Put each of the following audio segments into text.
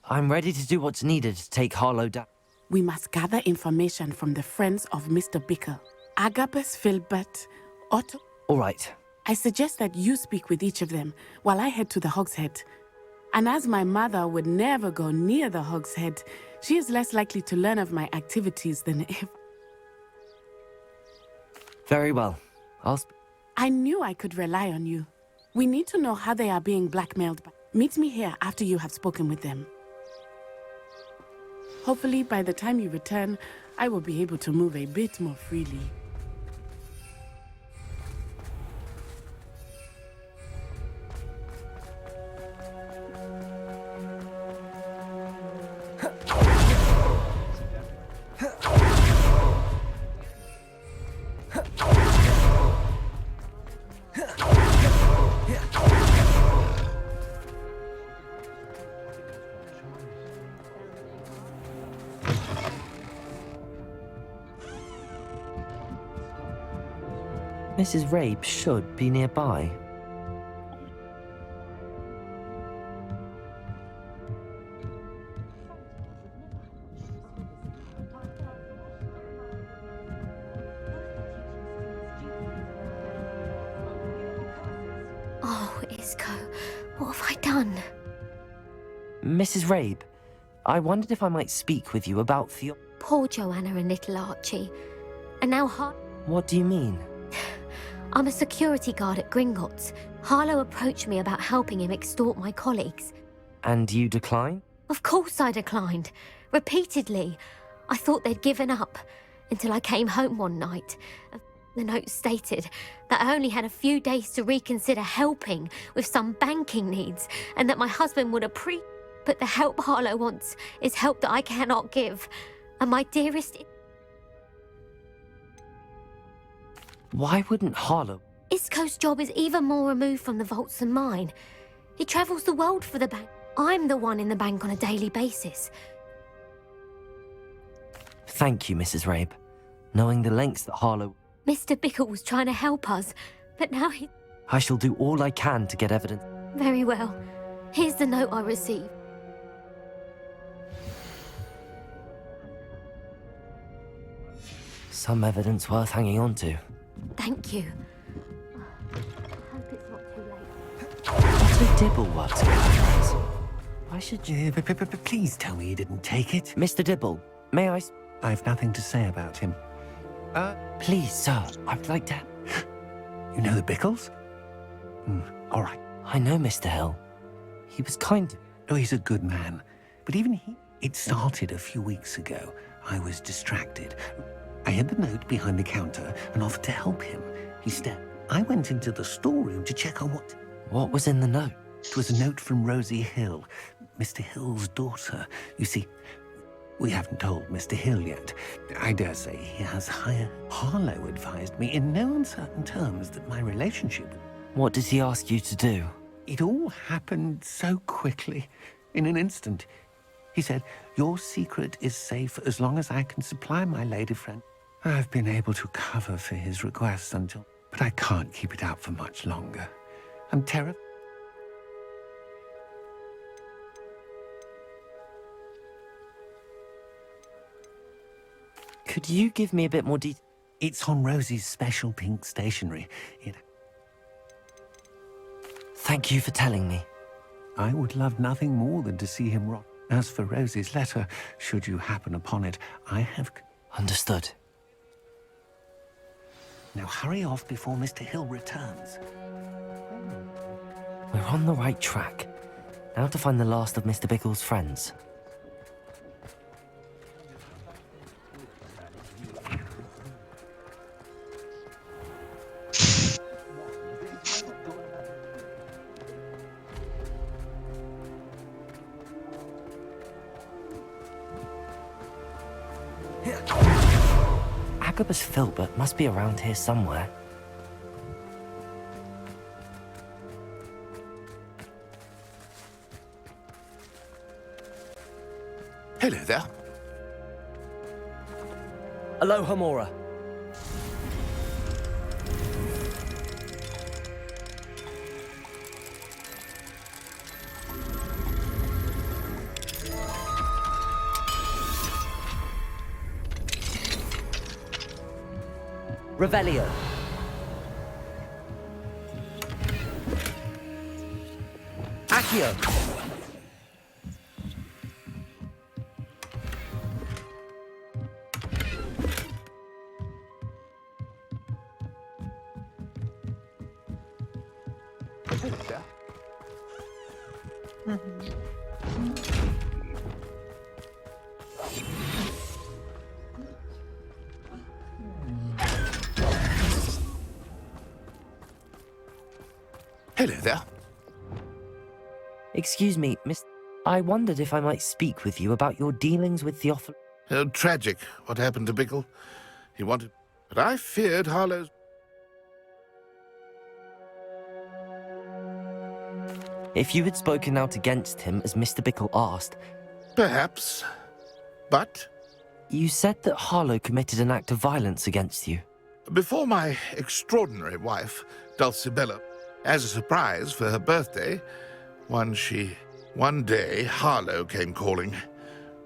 I'm ready to do what's needed to take Harlow down. We must gather information from the friends of Mr. Bickle. Agabus, Filbert, Otto. All right. I suggest that you speak with each of them while I head to the Hogshead. And as my mother would never go near the Hogshead, she is less likely to learn of my activities than if... Very well. I knew I could rely on you. We need to know how they are being blackmailed. Meet me here after you have spoken with them. Hopefully, by the time you return, I will be able to move a bit more freely. Mrs. Rabe should be nearby. Oh, Isco, what have I done? Mrs. Rabe, I wondered if I might speak with you about Poor Joanna and little Archie. And now What do you mean? I'm a security guard at Gringotts. Harlow approached me about helping him extort my colleagues. And you decline? Of course I declined. Repeatedly. I thought they'd given up. Until I came home one night. The note stated that I only had a few days to reconsider helping with some banking needs, and that my husband would appreciate. But the help Harlow wants is help that I cannot give. And my dearest... Why wouldn't Harlow? Isco's job is even more removed from the vaults than mine. He travels the world for the bank. I'm the one in the bank on a daily basis. Thank you, Mrs. Rabe. Knowing the lengths that Harlow... Mr. Bickle was trying to help us, but now he... I shall do all I can to get evidence. Very well. Here's the note I received. Some evidence worth hanging on to. Thank you. Hope it's not too late. Otto Dibble works with our friends. Why should you... Please tell me you didn't take it. Mr. Dibble, may I... I've nothing to say about him. Please, sir, I'd like to... You know the Bickles? All right. I know Mr. Hill. He was kind to... Oh, he's a good man. But even he... It started a few weeks ago. I was distracted. I had the note behind the counter and offered to help him. He stepped. I went into the storeroom to check on what... What was in the note? It was a note from Rosie Hill, Mr. Hill's daughter. You see, we haven't told Mr. Hill yet. I dare say he has hired... Harlow advised me in no uncertain terms that my relationship... What did he ask you to do? It all happened so quickly, in an instant. He said, your secret is safe as long as I can supply my lady friend. I've been able to cover for his request until... But I can't keep it out for much longer. I'm terrified. Could you give me a bit more detail? It's on Rosie's special pink stationery. Thank you for telling me. I would love nothing more than to see him rot. As for Rosie's letter, should you happen upon it, I have... Understood. Now hurry off before Mr. Hill returns. We're on the right track. Now to find the last of Mr. Bickle's friends. Agabus Filbert must be around here somewhere. Hello there. Aloha Mora. Revelio. Accio. Hello there. Excuse me, Miss... I wondered if I might speak with you about your dealings with Theophilus. Tragic, what happened to Bickle. He wanted... But I feared Harlow's... If you had spoken out against him, as Mr. Bickle asked, Perhaps. But you said that Harlow committed an act of violence against you. before my extraordinary wife, Dulcibella, as a surprise for her birthday, one day Harlow came calling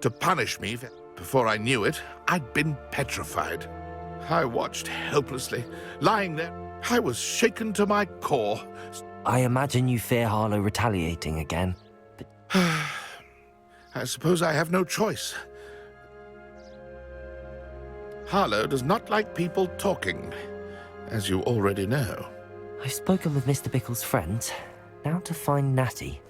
to punish me. Before I knew it, I'd been petrified. I watched helplessly, lying there. I was shaken to my core. I imagine you fear Harlow retaliating again. But I suppose I have no choice. Harlow does not like people talking, as you already know. I've spoken with Mr. Bickle's friends. Now to find Natty.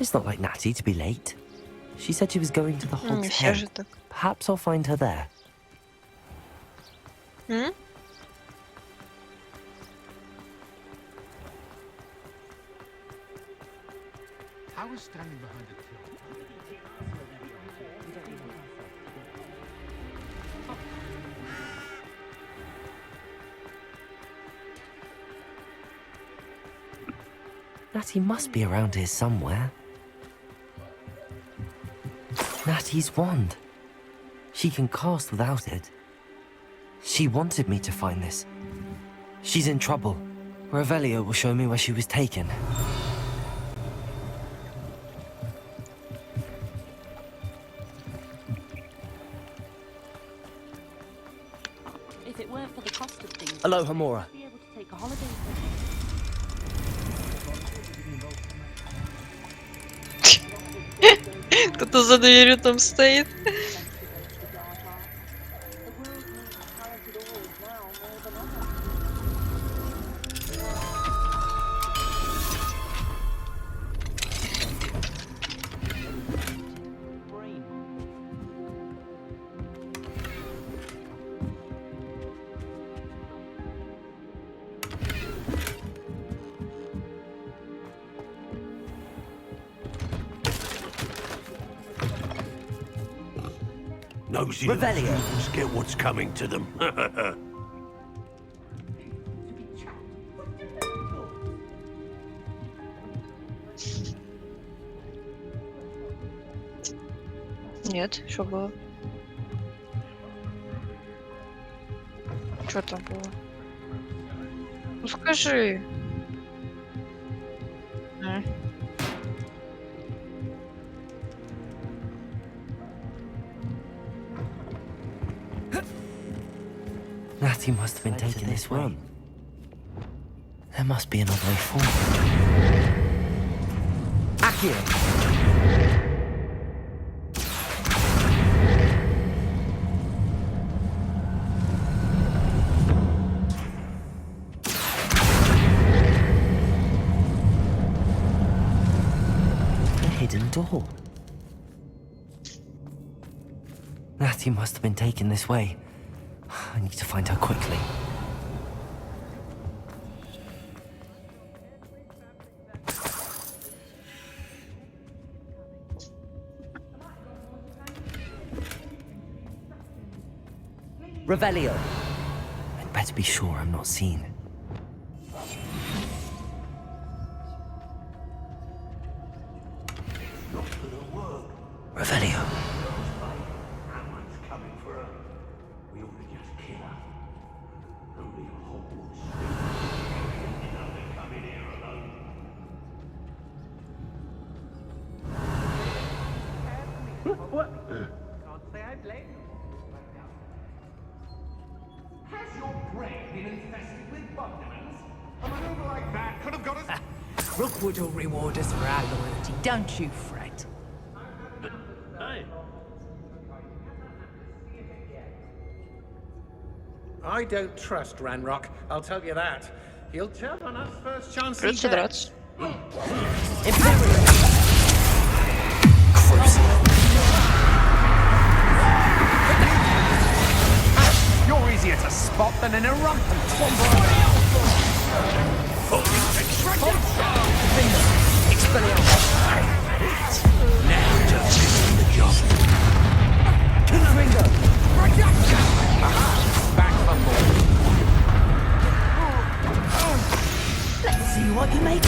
It's not like Natty to be late. She said she was going to the Не Hog's все же Head. так. Perhaps I'll find her there. М? I was standing behind a till. Natty must be around here somewhere. Natty's wand. She can cast without it. She wanted me to find this. She's in trouble. Revelio will show me where she was taken. If it weren't for the cost of things, Aloha, Mora. I'd be able to take a holiday. Кто-то за дверью там стоит. Nosy Revelio. fools get what's coming to them. Нет, что было? Что там было? Ну скажи. А. Natty must have been taken this way. There must be another way forward. Accio! A hidden door. Natty must have been taken this way. I need to find her quickly. Revelio. I'd better be sure I'm not seen. Revelio. Someone's coming for her. We ought to just kill her. Only a Hogwarts. Enough to come in here alone. What? Can't say I blame you. Has your brain been infested with bug demons? A maneuver like that could have got us. Rookwood will reward us for our loyalty, don't you fret. Hey, I don't trust Ranrock, I'll tell you that. He'll turn on us first chance he Придется gets. драться. You're easier to spot than an irrumpent. now just doing the job. Back fumble. Let's see what you make.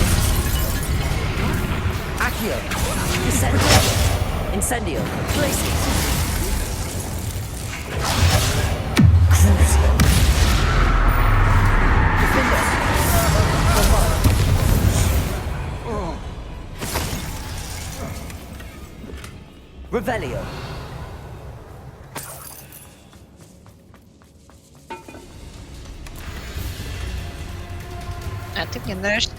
Accio. Incendio. Glacius. Revelio. А ты мне нравишься.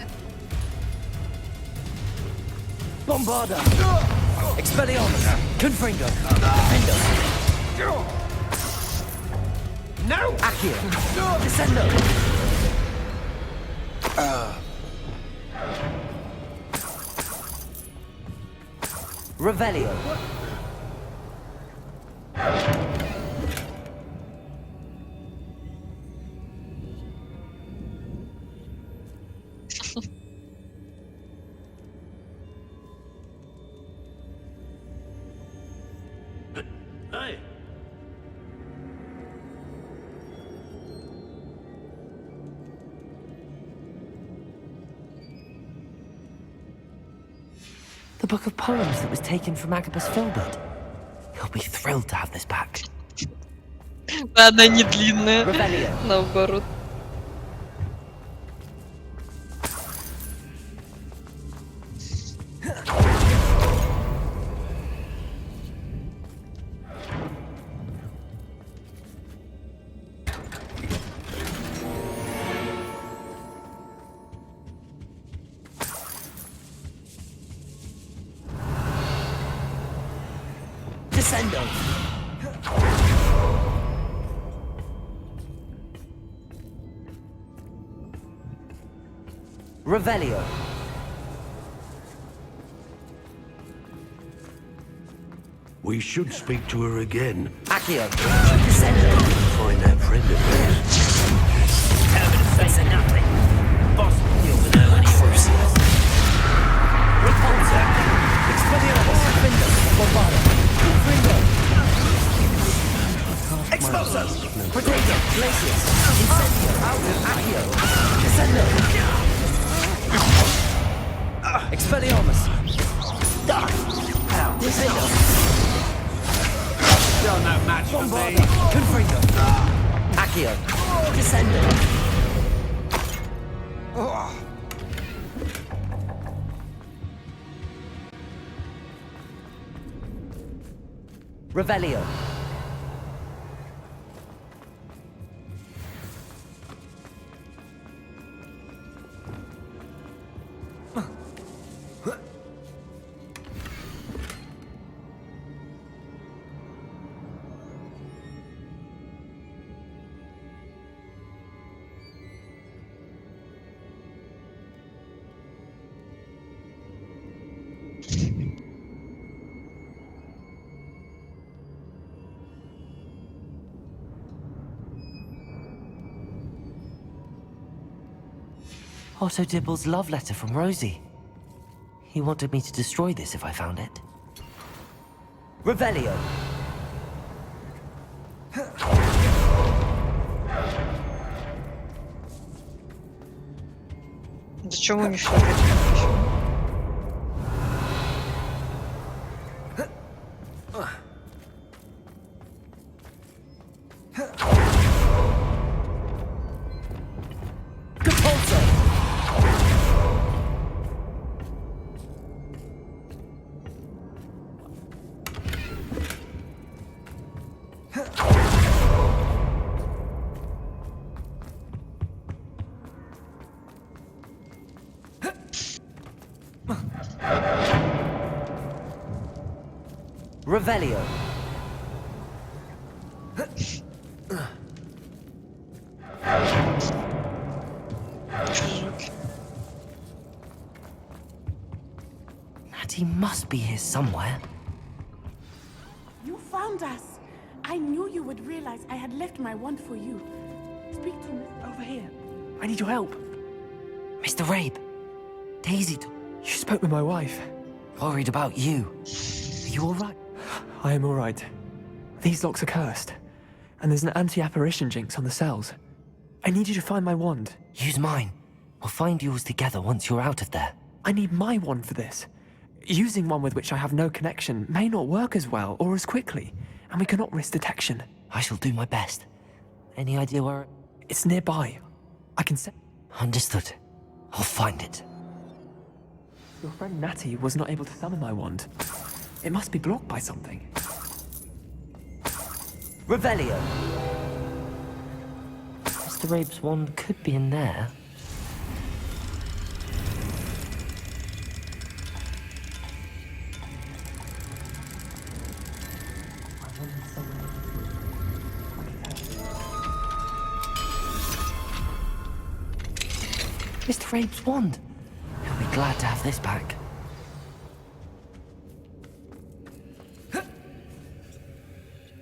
Bombarda. Expelliarmus. Confringo. Defendo. No! Accio. Descendo. Revelio. Hey, The book of poems that was taken from Agabus Filbert. He'll be thrilled to have this back. Она не длинная. Revelio. Наоборот. Descendo. Revelio. we should speak to her again. Accio. Descendo. Find that friend of yours. Terminus face of nothing. Boss, you'll know any Crucius. Repulsor. Expelliarmus. Defendo. Bombarda. Confringo. Expulso. Potato. Glacius. Incendio. Accio. Descendo. Expelliarmus. Defendo. Still no match for me. Bombarda. Confringo. Accio. Descendo. Revelio. Otto Dibble's love letter from Rosie. He wanted me to destroy this if I found it. Revelio. Зачем они все опять написано? Revelio. Natty must be here somewhere. You found us. I knew you would realize I had left my wand for you. Speak to me. Over here. I need your help. Mr. Rabe, Daisy, You spoke with my wife. worried about you. Are you all right? I am all right. These locks are cursed, and there's an anti-apparition jinx on the cells. I need you to find my wand. Use mine. We'll find yours together once you're out of there. I need my wand for this. Using one with which I have no connection may not work as well or as quickly, and we cannot risk detection. I shall do my best. Any idea where... It's nearby. I can say... Understood. I'll find it. Your friend Natty was not able to summon my wand. It must be blocked by something. Revelio. Mr. Rabe's wand could be in there. Mr. Rabe's wand. He'll be glad to have this back.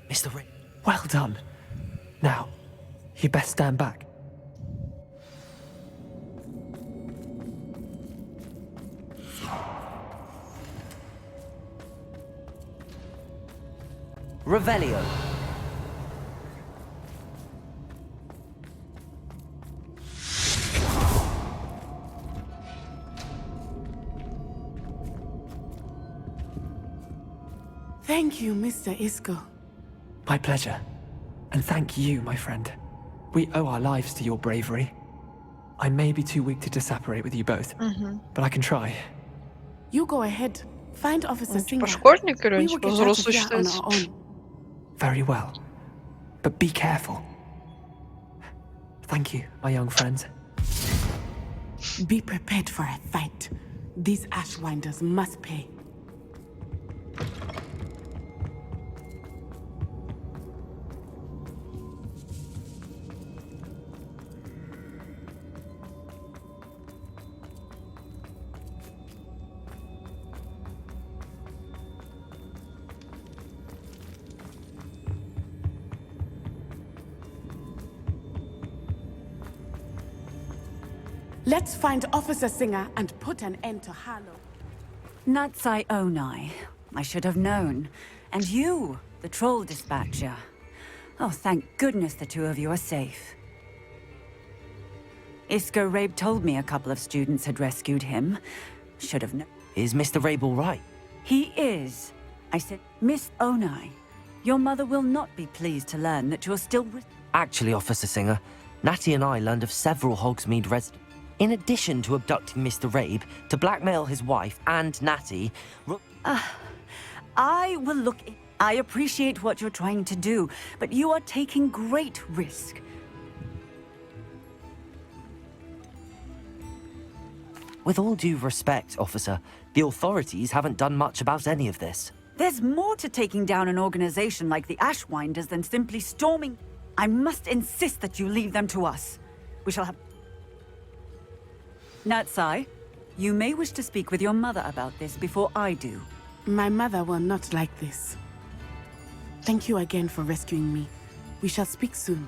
Mr. Rabe. Well done. Now, you best stand back. Revelio. Thank you, Mr. Isco. My pleasure. And thank you, my friend. We owe our lives to your bravery. I may be too weak to disapparate with you both, but I can try. You go ahead. Find Officer Он типа Singer. школьник или We он will типа get out of взрослый here on считается? our own. Very well. But be careful. Thank you, my young friends. Be prepared for a fight. These Ashwinders must pay. Let's find Officer Singer and put an end to Harlow. Natsai Onai. I should have known. And you, the troll dispatcher. Oh, thank goodness the two of you are safe. Isco Rabe told me a couple of students had rescued him. Should have known. Is Mr. Rabe all right? He is. I said, Miss Onai, your mother will not be pleased to learn that you're still with... Actually, Officer Singer, Natty and I learned of several Hogsmeade residents. In addition to abducting Mr. Rabe to blackmail his wife and Natty... I will look... I appreciate what you're trying to do, but you are taking great risk. With all due respect, officer, the authorities haven't done much about any of this. There's more to taking down an organization like the Ashwinders than simply storming. I must insist that you leave them to us. We shall have... Natsai, you may wish to speak with your mother about this before I do. My mother will not like this. Thank you again for rescuing me. We shall speak soon.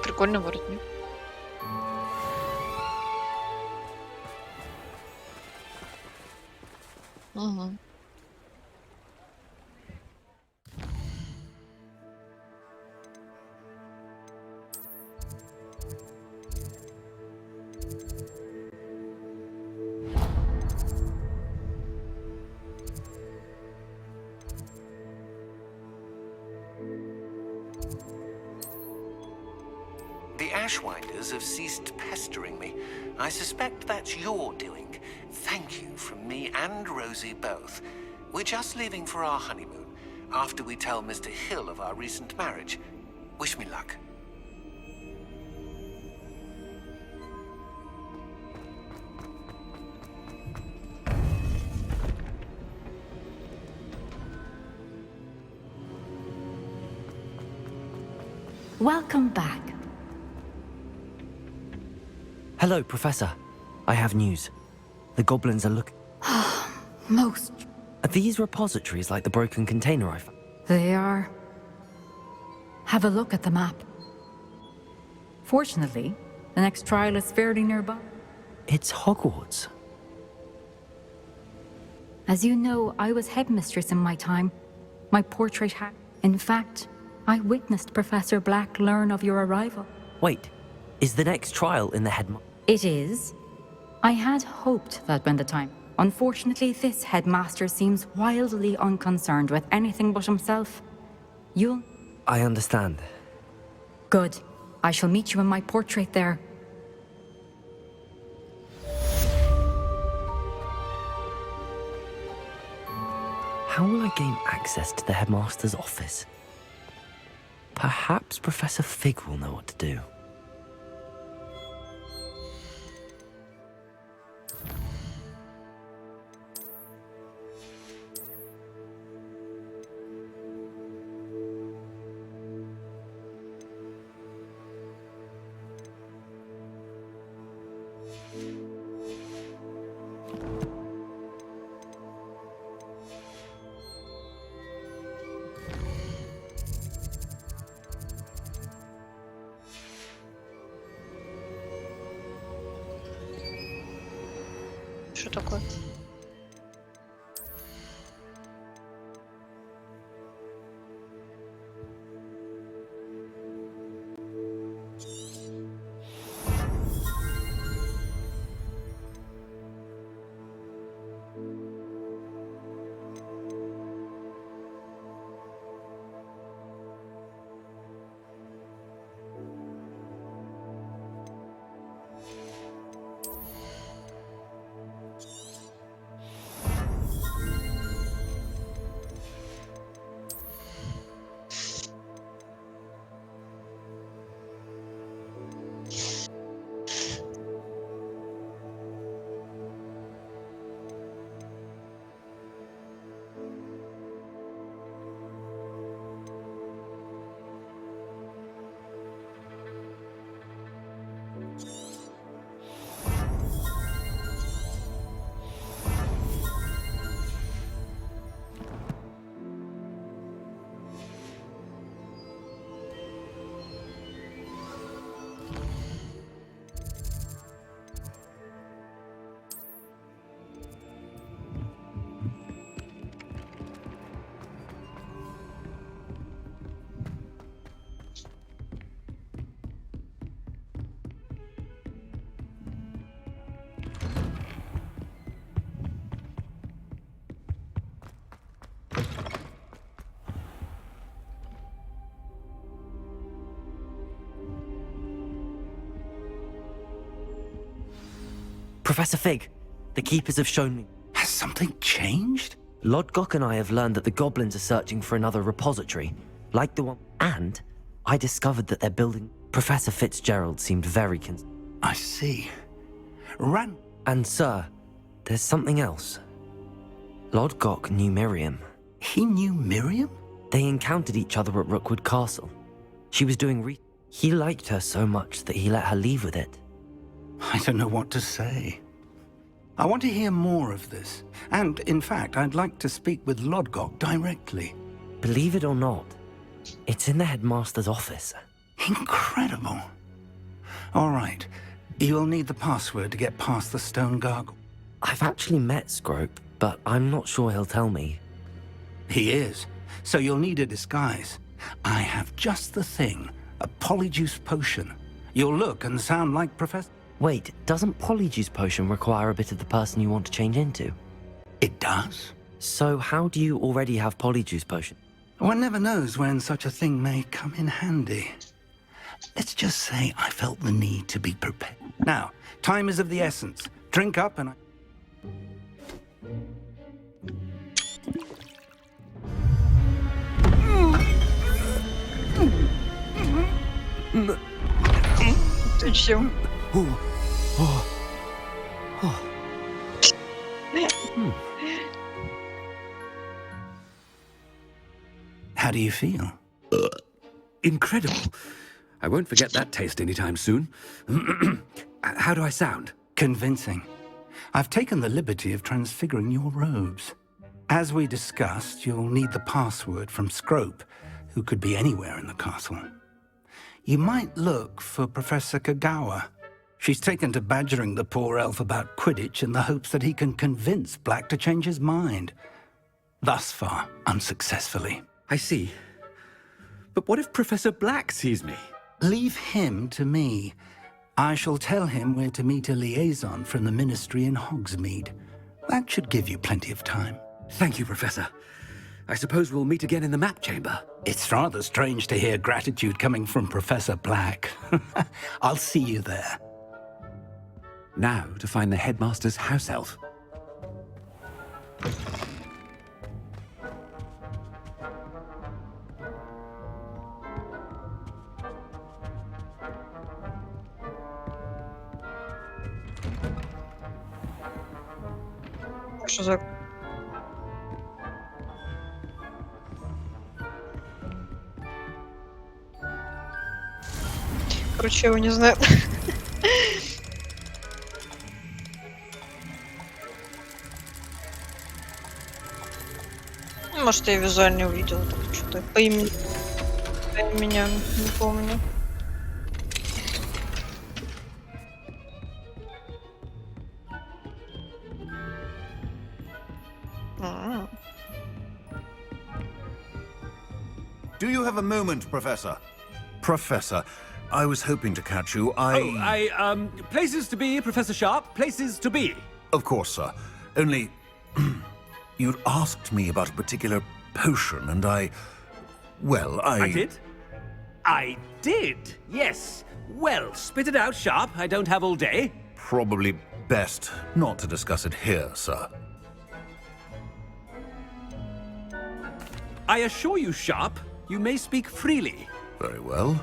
Прикольный воротник. Угу. The Ashwinders have ceased pestering me. I suspect that's your doing. Thank you from me and Rosie both. We're just leaving for our honeymoon, after we tell Mr. Hill of our recent marriage. Wish me luck. Welcome back. Hello, Professor. I have news. The goblins are looking. Most. Are these repositories like the broken container I found? They are. Have a look at the map. Fortunately, the next trial is fairly nearby. It's Hogwarts. As you know, I was headmistress in my time. My portrait had... In fact, I witnessed Professor Black learn of your arrival. Wait, is the next trial in the headmaster? It is. I had hoped that when the time... Unfortunately, this headmaster seems wildly unconcerned with anything but himself. You'll... I understand. Good. I shall meet you in my portrait there. How will I gain access to the headmaster's office? Perhaps Professor Fig will know what to do. Что такое? Professor Fig, the Keepers have shown me. Has something changed? Lodgok and I have learned that the goblins are searching for another repository, like the one... And I discovered that they're building... Professor Fitzgerald seemed very I see. And sir, there's something else. Lodgok knew Miriam. He knew Miriam? They encountered each other at Rookwood Castle. She was doing He liked her so much that he let her leave with it. I don't know what to say. I want to hear more of this. And, in fact, I'd like to speak with Lodgok directly. Believe it or not, it's in the headmaster's office. Incredible. All right. You'll need the password to get past the stone gargoyle. I've actually met Scrope, but I'm not sure he'll tell me. He is. So you'll need a disguise. I have just the thing. A polyjuice potion. You'll look and sound like Professor... Wait, doesn't Polyjuice Potion require a bit of the person you want to change into? It does. So how do you already have Polyjuice Potion? One never knows when such a thing may come in handy. Let's just say I felt the need to be prepared. Now, time is of the essence. Drink up and I... Ты чё? How do you feel? Incredible. I won't forget that taste anytime soon. How do I sound? Convincing. I've taken the liberty of transfiguring your robes. As we discussed, you'll need the password from Scrope, who could be anywhere in the castle. You might look for Professor Kagawa. She's taken to badgering the poor elf about Quidditch in the hopes that he can convince Black to change his mind. Thus far, unsuccessfully. I see. But what if Professor Black sees me? Leave him to me. I shall tell him where to meet a liaison from the Ministry in Hogsmeade. That should give you plenty of time. Thank you, Professor. I suppose we'll meet again in the map chamber. It's rather strange to hear gratitude coming from Professor Black. I'll see you there. Now to find the headmaster's house elf. Что за... Короче, я его не знаю. Может, я визуально увидела что-то по имени. Меня не помню. Do you have a moment, Professor? Professor, I was hoping to catch you. Places to be, Professor Sharp. Places to be. Of course, sir. Only... you'd asked me about a particular potion, and well, I did? I did, yes. Well, spit it out, Sharp. I don't have all day. Probably best not to discuss it here, sir. I assure you, Sharp, you may speak freely. Very well.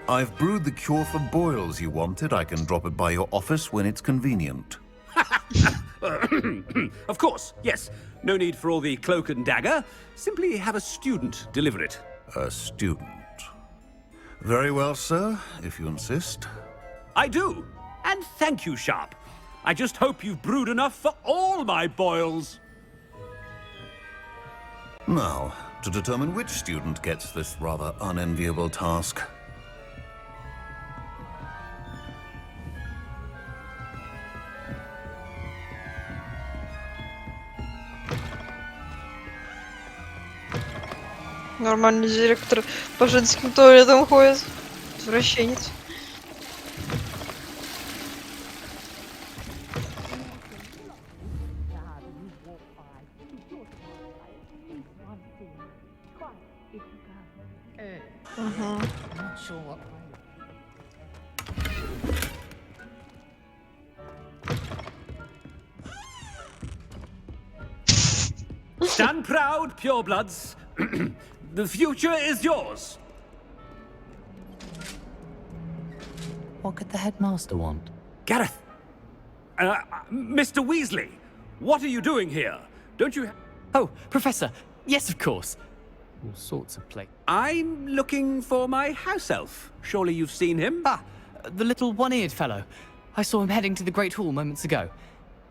I've brewed the cure for boils you wanted. I can drop it by your office when it's convenient. Of course, yes. No need for all the cloak and dagger. Simply have a student deliver it. A student? Very well, sir, if you insist. I do. And thank you, Sharp. I just hope you've brewed enough for all my boils. Now, to determine which student gets this rather unenviable task. Нормальный директор по женским туалетам ходит. Извращенец. Stand proud, purebloods. The future is yours. What could the headmaster want? Gareth! Mr. Weasley, what are you doing here? Don't you... Oh, Professor. Yes, of course. All sorts of play. I'm looking for my house elf. Surely you've seen him? Ah, the little one-eared fellow. I saw him heading to the Great Hall moments ago.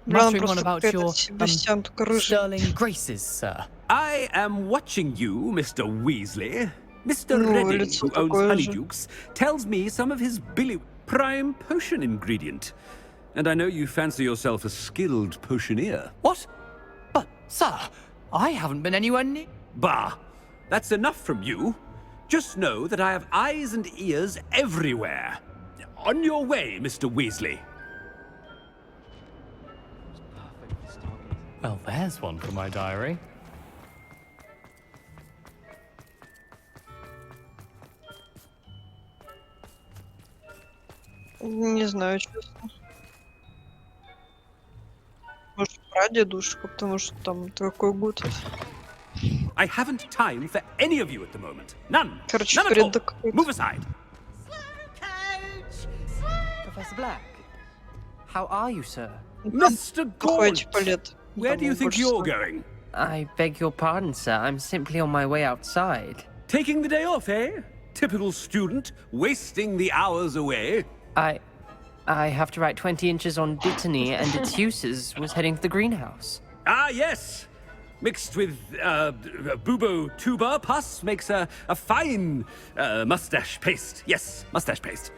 Muttering on about your sterling graces, sir. I am watching you, Mr. Weasley. Mr. Redding, who owns Honeydukes, tells me some of his prime potion ingredient. And I know you fancy yourself a skilled potioneer. What? But, sir, I haven't been anywhere near... Bah! That's enough from you. Just know that I have eyes and ears everywhere. On your way, Mr. Weasley. Well, there's one for my diary. Не знаю, честно. Может, прадедушка, потому что там такой год. I haven't time for any of you at the moment. None. Короче, None at all. предок какой-то. Move aside. Professor Black, how are you, sir? Mr. Такой, Gaunt, типа, лет. where do you think you're going? I beg your pardon, sir. I'm simply on my way outside. Taking the day off, eh? Typical student, wasting the hours away. I have to write 20 inches on Dittany and its uses. Was heading to the greenhouse. Ah, yes. Mixed with bubo tuber pus makes a fine mustache paste. Yes, mustache paste.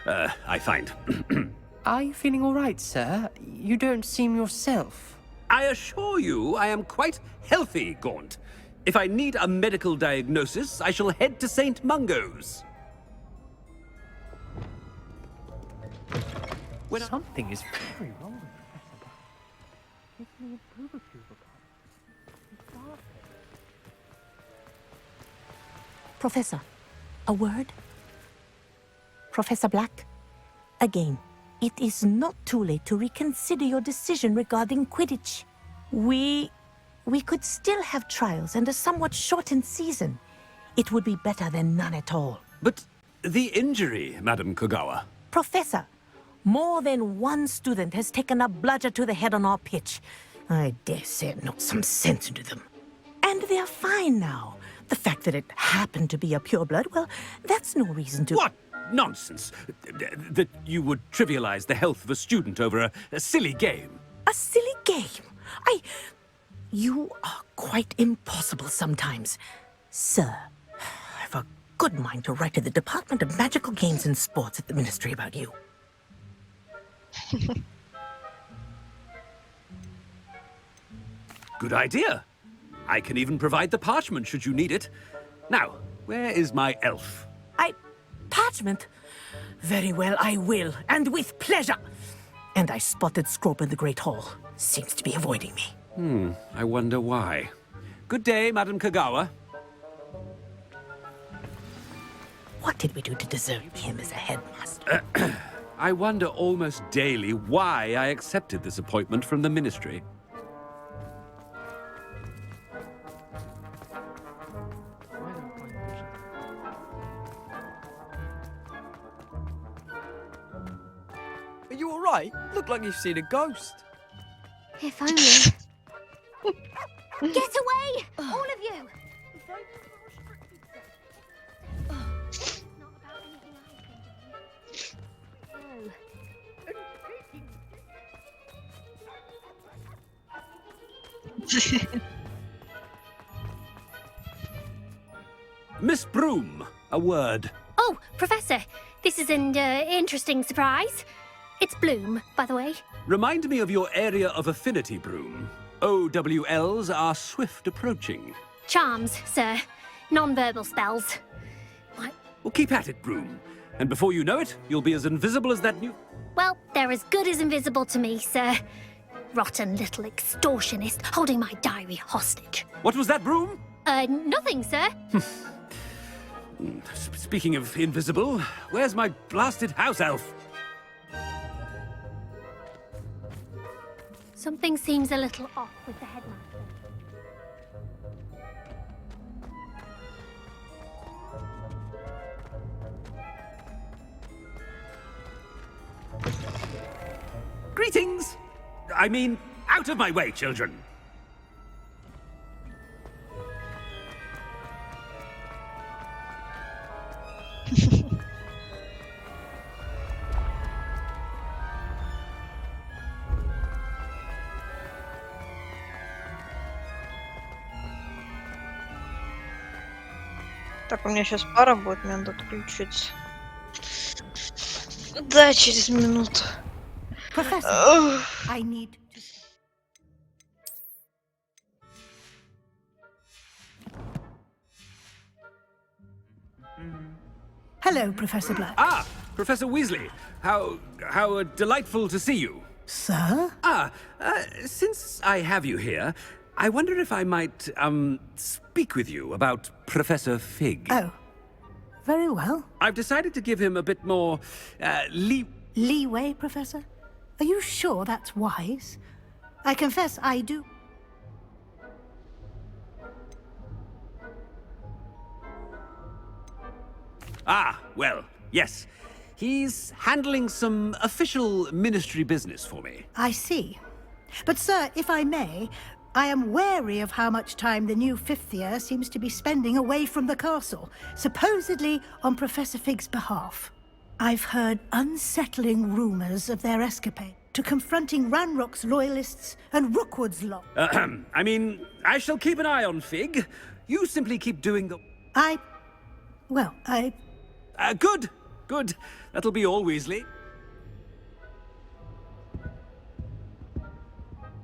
I find. Are you feeling all right, sir? You don't seem yourself. I assure you I am quite healthy, Gaunt. If I need a medical diagnosis, I shall head to St. Mungo's. Something is very wrong with Professor Black. Give me a bubo tuber. Professor, a word? Professor Black, again, it is not too late to reconsider your decision regarding Quidditch. We could still have trials and a somewhat shortened season. It would be better than none at all. But the injury, Madam Kogawa. Professor, more than one student has taken a bludger to the head on our pitch. I dare say it knocked some sense into them. And they're fine now. The fact that it happened to be a pureblood, well, that's no reason to... What nonsense! That you would trivialize the health of a student over a silly game. A silly game? You are quite impossible sometimes. Sir, I've a good mind to write to the Department of Magical Games and Sports at the Ministry about you. Good idea. I can even provide the parchment should you need it. Now, where is my elf? Parchment? Very well, I will, and with pleasure. And I spotted Scrope in the Great Hall. Seems to be avoiding me. I wonder why. Good day, Madam Kogawa. What did we do to deserve him as a headmaster? I wonder almost daily why I accepted this appointment from the Ministry. Are you all right? Look like you've seen a ghost. If only. Get away! All of you! Miss Broom, a word. Oh, Professor, this is an interesting surprise. It's Bloom, by the way. Remind me of your area of affinity, Broom. OWLs are swift approaching. Charms, sir. Non-verbal spells. Well, keep at it, Broom. And before you know it, you'll be as invisible as that new... Well, they're as good as invisible to me, sir. Rotten little extortionist holding my diary hostage. What was that, Broom? Nothing, sir. Speaking of invisible, where's my blasted house elf? Something seems a little off with the headmaster. Greetings! I mean, out of my way, children! Так, у меня сейчас пара будет, мне надо отключиться. Да, через минуту. Professor, I need to... Hello, Professor Black. Ah, Professor Weasley. How delightful to see you. Sir? Since I have you here, I wonder if I might, speak with you about Professor Fig. Oh, very well. I've decided to give him a bit more, Leeway, Professor? Are you sure that's wise? I confess I do. Ah, well, yes. He's handling some official ministry business for me. I see. But, sir, if I may, I am wary of how much time the new fifth year seems to be spending away from the castle, supposedly on Professor Fig's behalf. I've heard unsettling rumors of their escapade to confronting Ranrock's loyalists and Rookwood's lot. I mean, I shall keep an eye on Fig. You simply keep doing the... Good. Good. That'll be all, Weasley.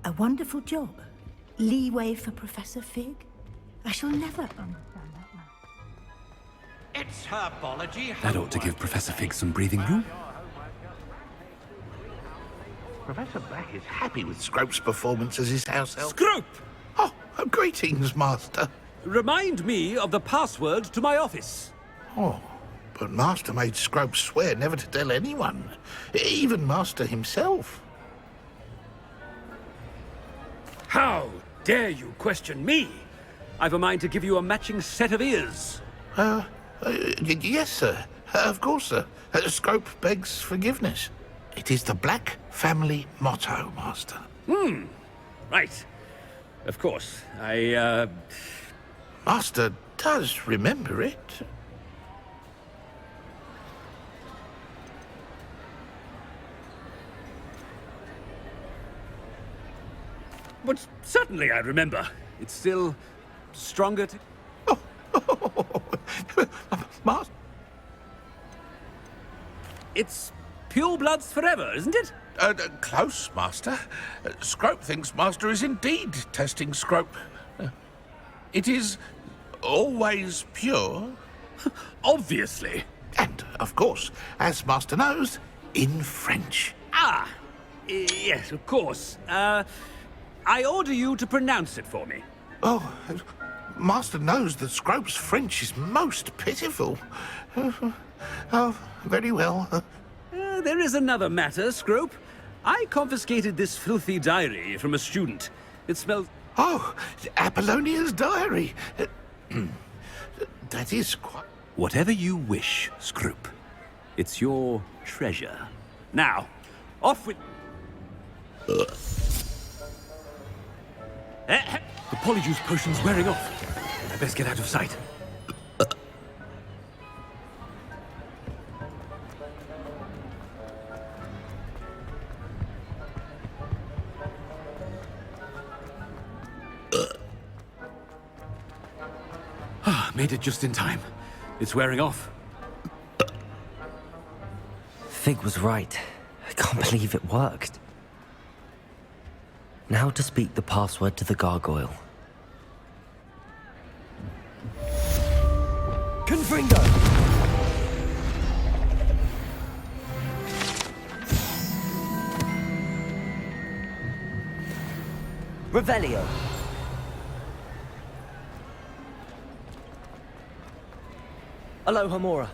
A wonderful job. Leeway for Professor Fig? I shall never understand that man. It's herbology. That ought to give Professor Fig some breathing room. Professor Black is happy with Scrope's performance as his house elf. Scrope! Oh, greetings, Master. Remind me of the password to my office. Oh, but Master made Scrope swear never to tell anyone, even Master himself. How dare you question me? I've a mind to give you a matching set of ears. Yes, sir. Of course, sir. Scrope begs forgiveness. It is the Black family motto, Master. Right. Of course. Master does remember it. But certainly I remember. It's still stronger to... Master... It's pure bloods forever, isn't it? Close, Master. Scrope thinks Master is indeed testing Scrope. It is always pure. Obviously. And, of course, as Master knows, in French. Ah! Yes, of course. I order you to pronounce it for me. Oh, Master knows that Scrope's French is most pitiful. Oh, very well. There is another matter, Scrope. I confiscated this filthy diary from a student. It smells... Oh, Apollonia's diary. That is quite... Whatever you wish, Scrope. It's your treasure. Now, off with... The polyjuice potion's wearing off. I best get out of sight. Made it just in time. It's wearing off. Fig was right. I can't believe it worked. Now to speak the password to the gargoyle. Confringo! Revelio. Alohomora.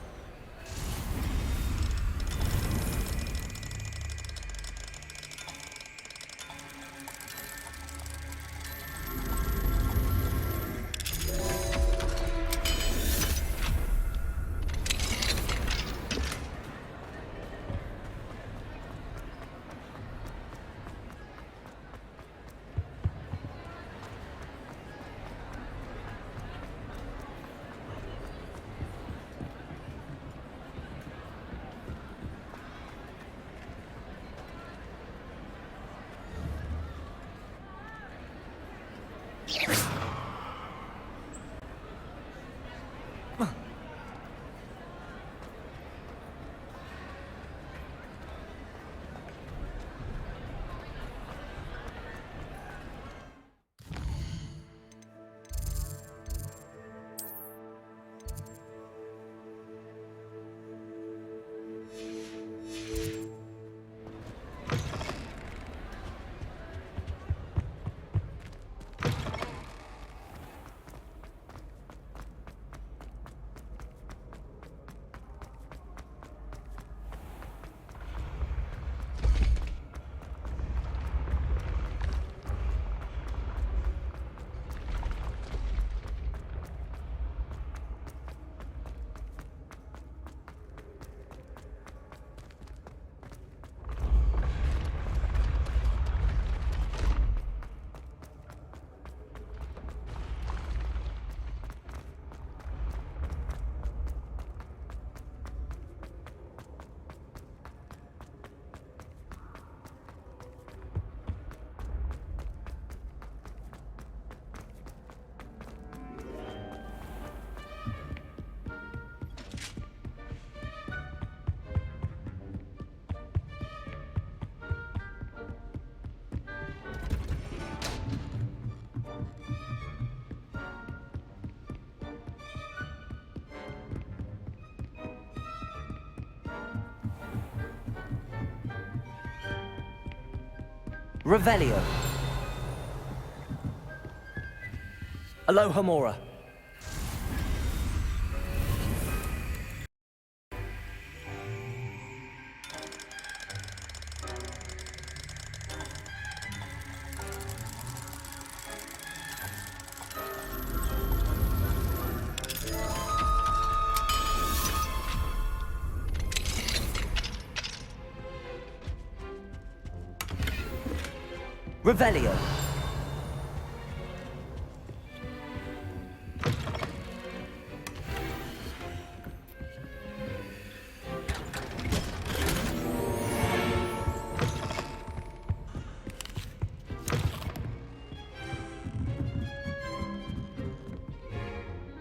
Revelio. Alohomora. Revelio.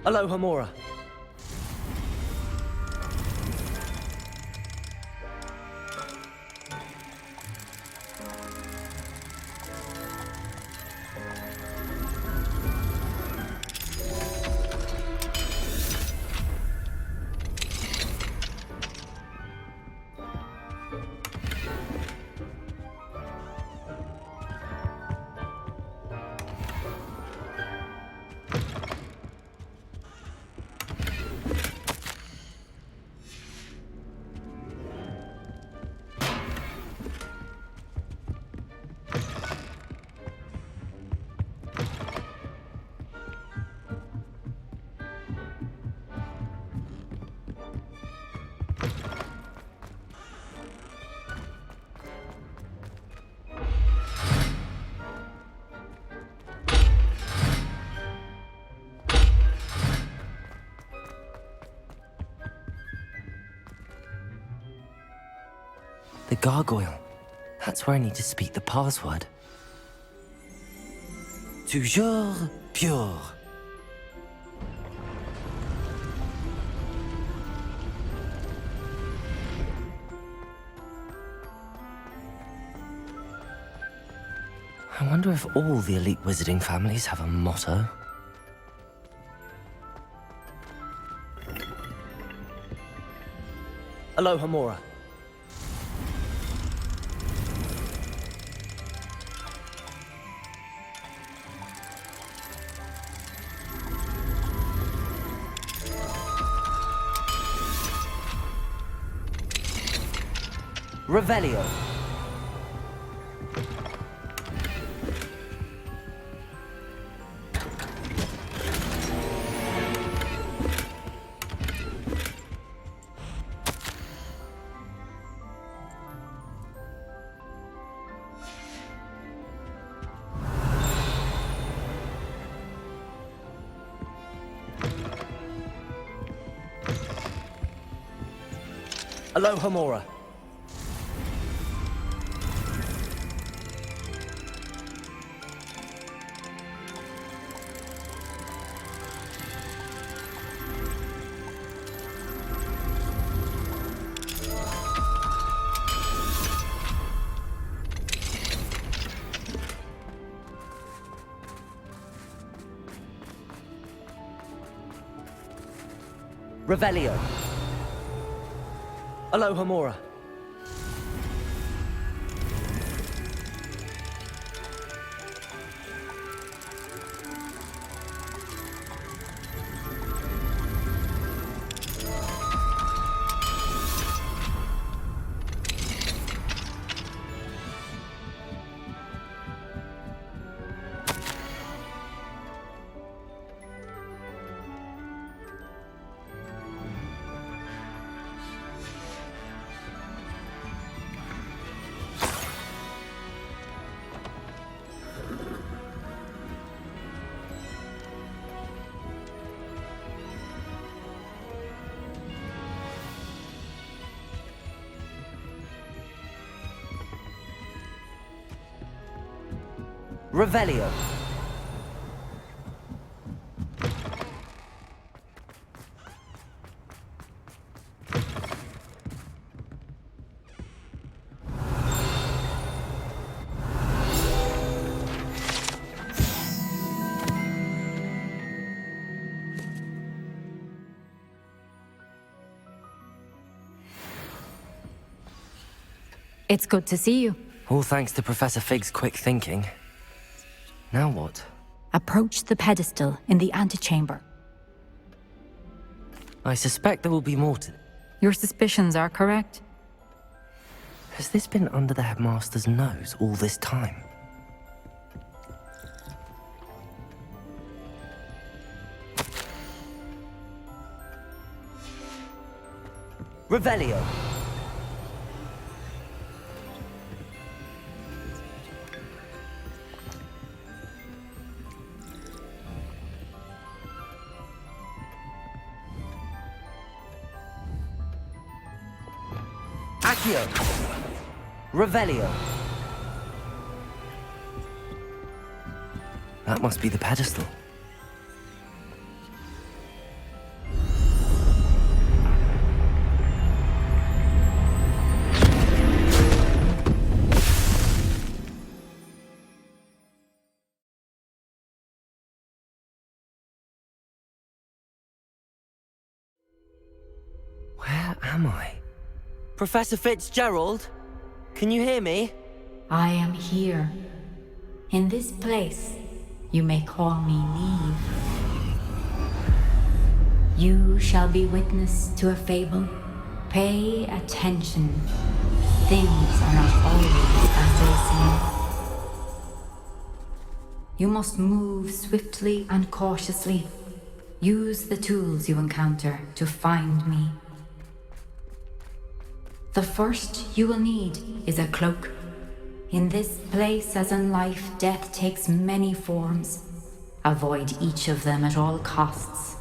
Alohomora. The gargoyle. That's where I need to speak the password. Toujours pure. I wonder if all the elite wizarding families have a motto. Alohomora. Revelio. Alohomora. Revelio. Alohomora. Revelio. It's good to see you. All thanks to Professor Fig's quick thinking. Now what? Approach the pedestal in the antechamber. I suspect there will be more to... Your suspicions are correct. Has this been under the headmaster's nose all this time? Revelio. Accio. Revelio. That must be the pedestal. Where am I? Professor Fitzgerald? Can you hear me? I am here. In this place, you may call me Neve. You shall be witness to a fable. Pay attention. Things are not always as they seem. You must move swiftly and cautiously. Use the tools you encounter to find me. The first you will need is a cloak. In this place, as in life, death takes many forms. Avoid each of them at all costs.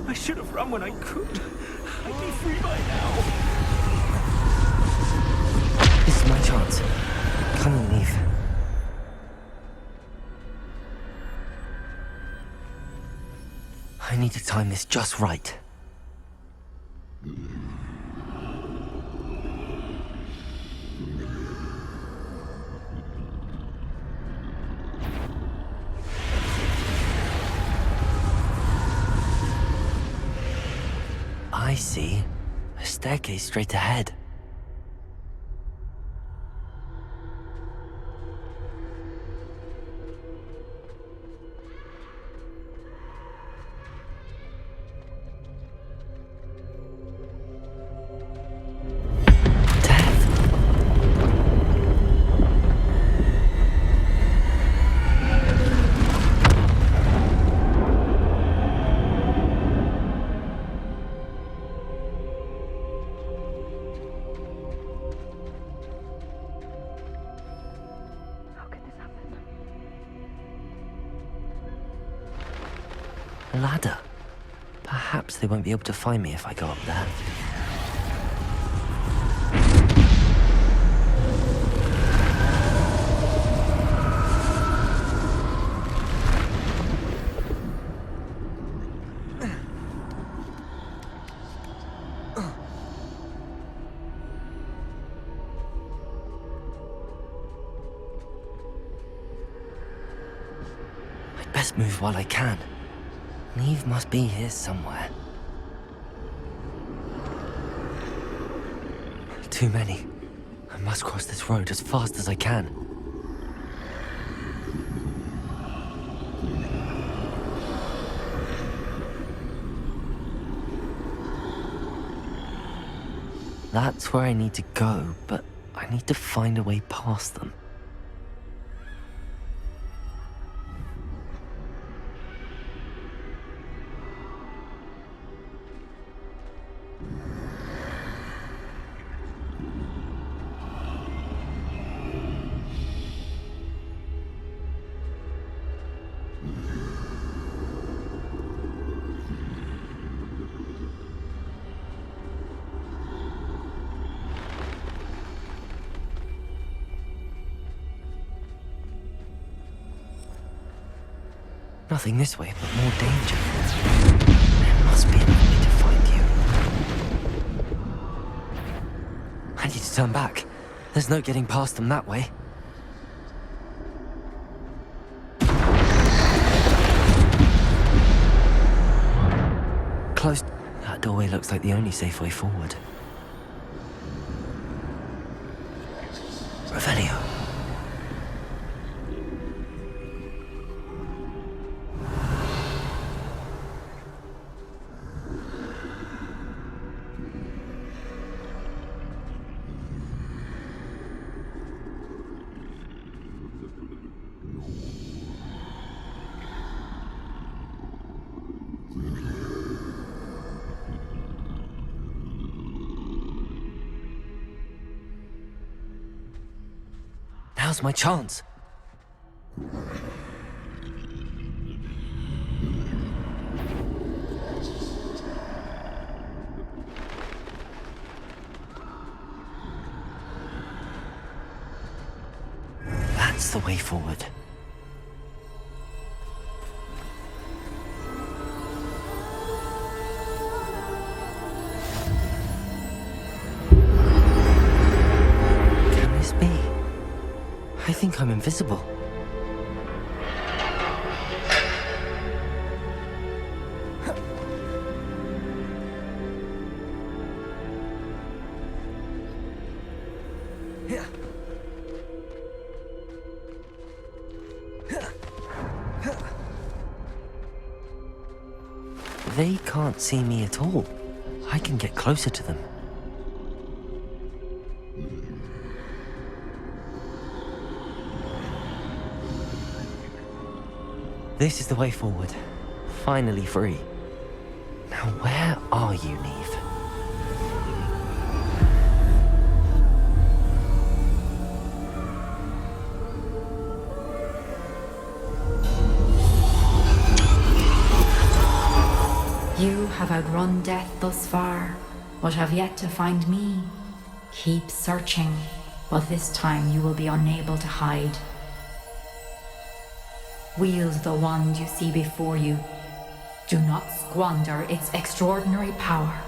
I should have run when I could. I'd be free by now. This is my chance. Come on, Neve. I need to time this just right. I see. A staircase straight ahead. A ladder. Perhaps they won't be able to find me if I go up there. I'd best move while I can. Neve must be here somewhere. Too many. I must cross this road as fast as I can. That's where I need to go, but I need to find a way past them. Nothing this way, but more danger. There must be another way to find you. I need to turn back. There's no getting past them that way. Closed. That doorway looks like the only safe way forward. Revelio. Now's my chance. That's the way forward. Can this be? I think I'm invisible. They can't see me at all. I can get closer to them. This is the way forward. Finally free. Now where are you, Neve? You have outrun death thus far, but have yet to find me. Keep searching, but this time you will be unable to hide. Wield the wand you see before you. Do not squander its extraordinary power.